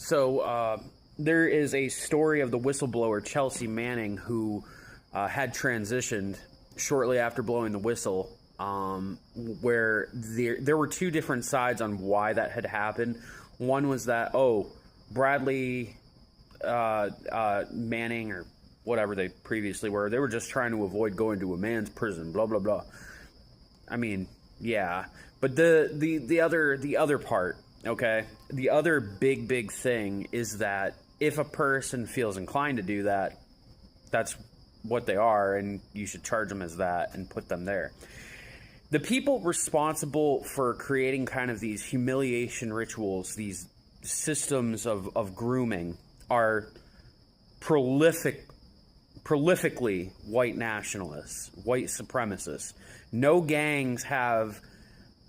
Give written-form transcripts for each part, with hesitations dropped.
There is a story of the whistleblower Chelsea Manning who had transitioned shortly after blowing the whistle, where there were two different sides on why that had happened. One was that, Bradley Manning, or whatever they previously were, they were just trying to avoid going to a man's prison, blah, blah, blah. I mean, yeah. But the other part, okay? The other big thing is that if a person feels inclined to do that, that's what they are, and you should charge them as that and put them there. The people responsible for creating kind of these humiliation rituals, these systems of grooming, are prolifically white nationalists, white supremacists. No gangs have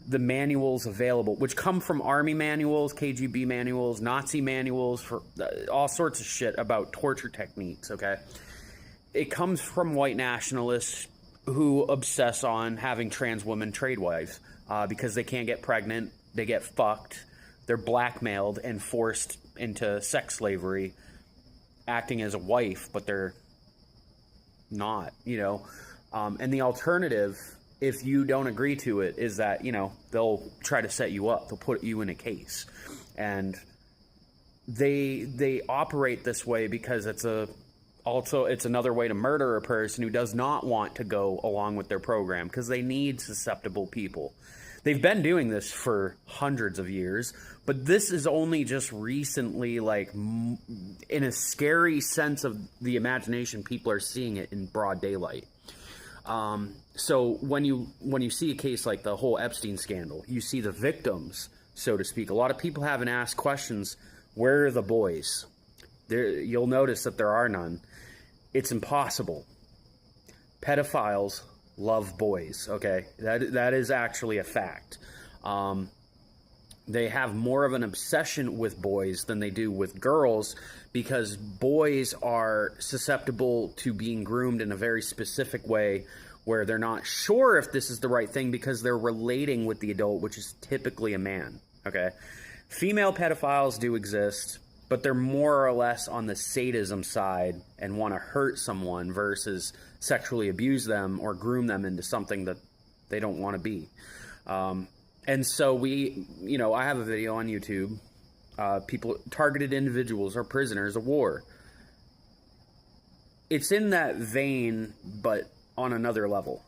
the manuals available, which come from army manuals, KGB manuals, Nazi manuals, for all sorts of shit about torture techniques, okay? It comes from white nationalists who obsess on having trans women trade wives because they can't get pregnant, they get fucked, they're blackmailed and forced into sex slavery, acting as a wife, but they're not, and the alternative, if you don't agree to it, is that, they'll try to set you up. They'll put you in a case. And they operate this way because it's another way to murder a person who does not want to go along with their program, because they need susceptible people. They've been doing this for hundreds of years, but this is only just recently, like, in a scary sense of the imagination, people are seeing it in broad daylight. So when you see a case like the whole Epstein scandal, you see the victims, so to speak. A lot of people haven't asked questions, where are the boys? You'll notice that there are none. It's impossible. Pedophiles love boys, okay? That is actually a fact. They have more of an obsession with boys than they do with girls, because boys are susceptible to being groomed in a very specific way where they're not sure if this is the right thing because they're relating with the adult, which is typically a man, okay? Female pedophiles do exist, but they're more or less on the sadism side and want to hurt someone versus sexually abuse them or groom them into something that they don't want to be. And so I have a video on YouTube. Targeted individuals are prisoners of war. It's in that vein, but on another level.